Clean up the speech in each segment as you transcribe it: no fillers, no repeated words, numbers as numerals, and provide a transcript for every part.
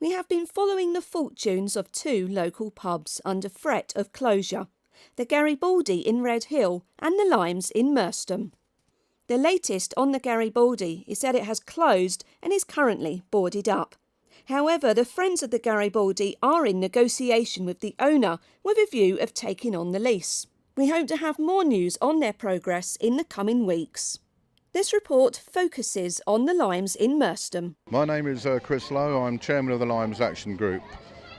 We have been following the fortunes of two local pubs under threat of closure, the Garibaldi in Red Hill and the Limes in Merstham. The latest on the Garibaldi is that it has closed and is currently boarded up. However, the Friends of the Garibaldi are in negotiation with the owner with a view of taking on the lease. We hope to have more news on their progress in the coming weeks. This report focuses on the Limes in Merstham. My name is Chris Lowe. I'm chairman of the Limes Action Group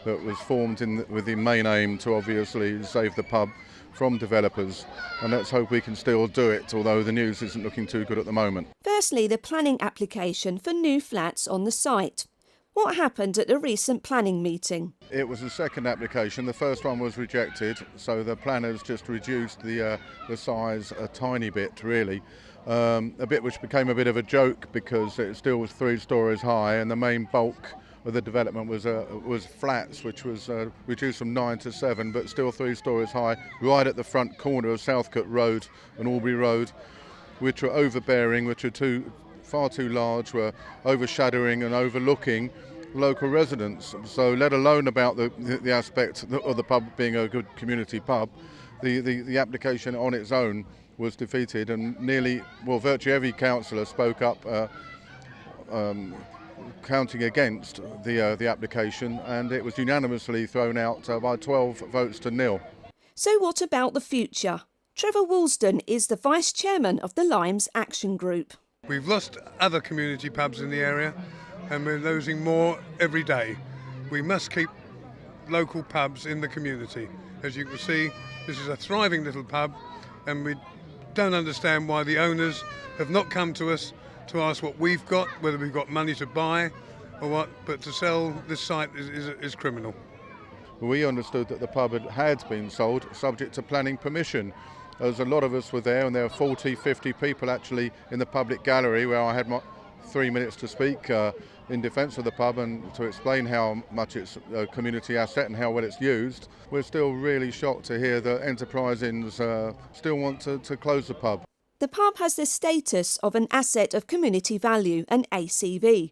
that was formed with the main aim to obviously save the pub from developers, and let's hope we can still do it, although the news isn't looking too good at the moment. Firstly, the planning application for new flats on the site. What happened at the recent planning meeting? It was the second application. The first one was rejected, so the planners just reduced the size a tiny bit, really. A bit which became a bit of a joke because it still was 3 stories high, and the main bulk of the development was flats, which was reduced from 9 to 7, but still 3 stories high, right at the front corner of Southcote Road and Albury Road, which were overbearing, which were far too large, were overshadowing and overlooking local residents. So let alone about the aspect of the pub being a good community pub, the application on its own was defeated, and virtually every councillor spoke up counting against the application, and it was unanimously thrown out by 12 votes to 0. So what about the future? Trevor Woolsden is the Vice Chairman of the Limes Action Group. We've lost other community pubs in the area, and we're losing more every day. We must keep local pubs in the community. As you can see, this is a thriving little pub, and we don't understand why the owners have not come to us to ask what we've got, whether we've got money to buy or what, but to sell this site is criminal. We understood that the pub had been sold subject to planning permission, as a lot of us were there, and there were 40, 50 people actually in the public gallery where I had my 3 minutes to speak in defence of the pub and to explain how much it's a community asset and how well it's used. We're still really shocked to hear that Enterprisings still want to close the pub. The pub has the status of an asset of community value, an ACV.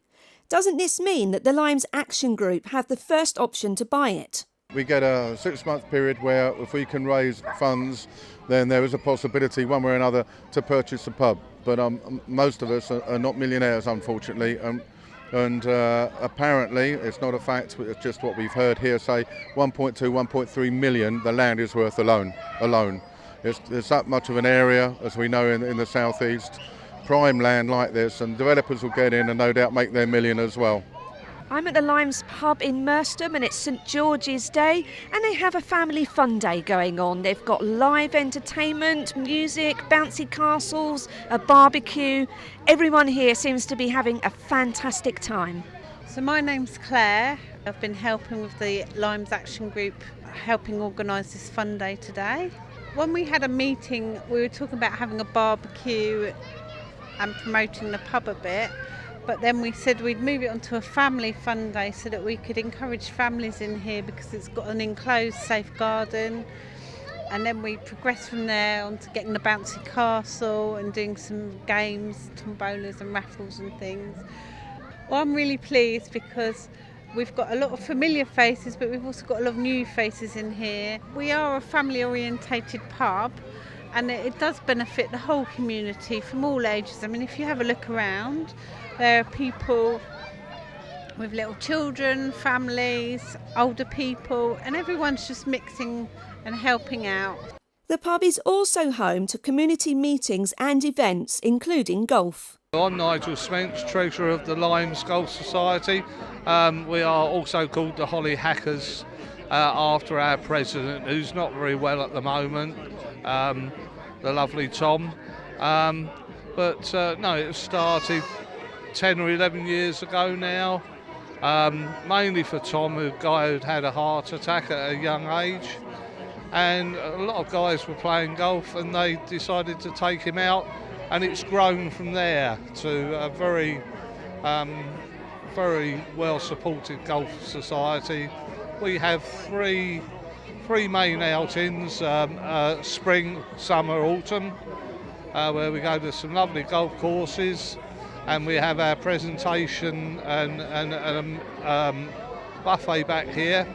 Doesn't this mean that the Limes Action Group have the first option to buy it? We get a 6-month period where if we can raise funds, then there is a possibility one way or another to purchase the pub. But most of us are not millionaires, unfortunately, and apparently it's not a fact, it's just what we've heard here say 1.2, 1.3 million the land is worth alone. It's that much of an area, as we know in the southeast, prime land like this, and developers will get in and no doubt make their million as well. I'm at the Limes pub in Merstham, and it's St George's Day, and they have a family fun day going on. They've got live entertainment, music, bouncy castles, a barbecue. Everyone here seems to be having a fantastic time. So my name's Claire. I've been helping with the Limes Action Group, helping organise this fun day today. When we had a meeting, we were talking about having a barbecue and promoting the pub a bit. But then we said we'd move it onto a family fun day so that we could encourage families in here because it's got an enclosed safe garden. And then we progressed from there on to getting the bouncy castle and doing some games, tombolas and raffles and things. Well, I'm really pleased because we've got a lot of familiar faces, but we've also got a lot of new faces in here. We are a family-orientated pub, and it does benefit the whole community from all ages. I mean, if you have a look around, there are people with little children, families, older people, and everyone's just mixing and helping out. The pub is also home to community meetings and events, including golf. I'm Nigel Spence, Treasurer of the Limes Golf Society. We are also called the Holly Hackers after our president, who's not very well at the moment, the lovely Tom. But it started 10 or 11 years ago now, mainly for Tom, a guy who'd had a heart attack at a young age, and a lot of guys were playing golf and they decided to take him out, and it's grown from there to a very well supported golf society. We have three main outings, spring, summer, autumn, where we go to some lovely golf courses, and we have our presentation and buffet back here.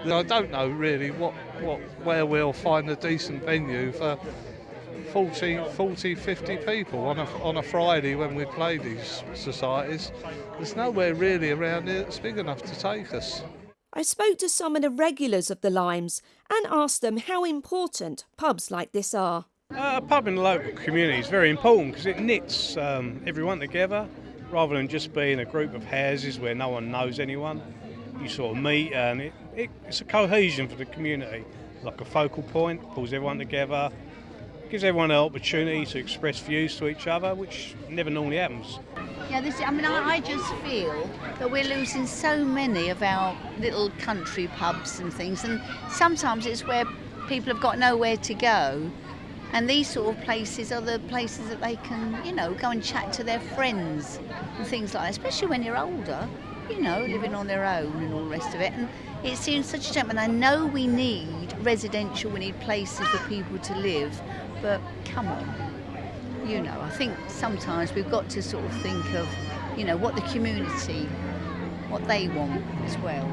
I don't know really where we'll find a decent venue for 40, 50 people on a Friday when we play these societies. There's nowhere really around here that's big enough to take us. I spoke to some of the regulars of the Limes and asked them how important pubs like this are. A pub in the local community is very important because it knits everyone together rather than just being a group of houses where no one knows anyone. You sort of meet and it's a cohesion for the community, like a focal point, pulls everyone together, gives everyone an opportunity to express views to each other, which never normally happens. Yeah, I just feel that we're losing so many of our little country pubs and things, and sometimes it's where people have got nowhere to go, and these sort of places are the places that they can, go and chat to their friends and things like that, especially when you're older, living on their own and all the rest of it. And it seems such a shame, and I know we need residential, we need places for people to live, but come on. I think sometimes we've got to sort of think of, what the community, what they want as well.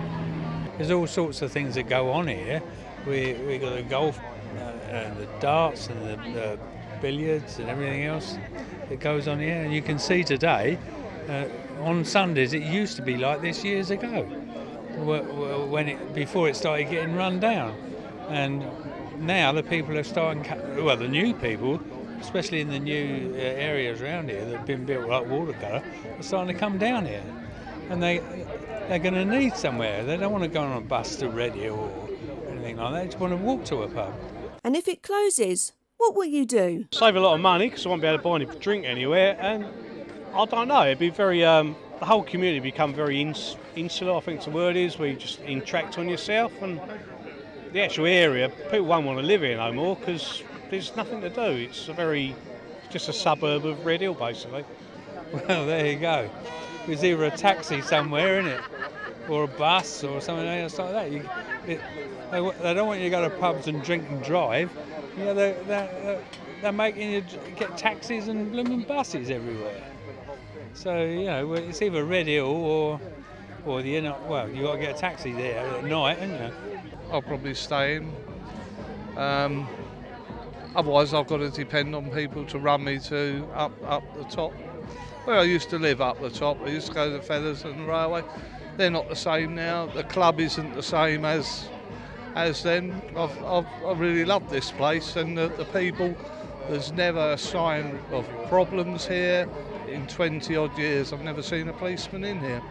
There's all sorts of things that go on here. We got the golf and the darts and the billiards and everything else that goes on here. And you can see today, on Sundays, it used to be like this years ago, before it started getting run down. And now the people are starting, the new people, especially in the new areas around here that have been built like Watercolour, are starting to come down here. And they're going to need somewhere. They don't want to go on a bus to Red Hill or anything like that. They just want to walk to a pub. And if it closes, what will you do? Save a lot of money because I won't be able to buy any drink anywhere, and I don't know, it'd be very, the whole community become very insular, I think the word is, where you just interact on yourself, and the actual area, people won't want to live here no more because there's nothing to do. It's just a suburb of Red Hill, basically. Well, there you go. There's either a taxi somewhere, in it, or a bus or something else like that. They don't want you to go to pubs and drink and drive. They're making you get taxis and blooming buses everywhere. So, it's either Red Hill or you got to get a taxi there at night, haven't you? I'll probably stay in. Otherwise, I've got to depend on people to run me to up the top. Where I used to live up the top, I used to go to the Feathers and the Railway. They're not the same now. The club isn't the same as then. I've really loved this place and the people. There's never a sign of problems here. In 20 odd years, I've never seen a policeman in here.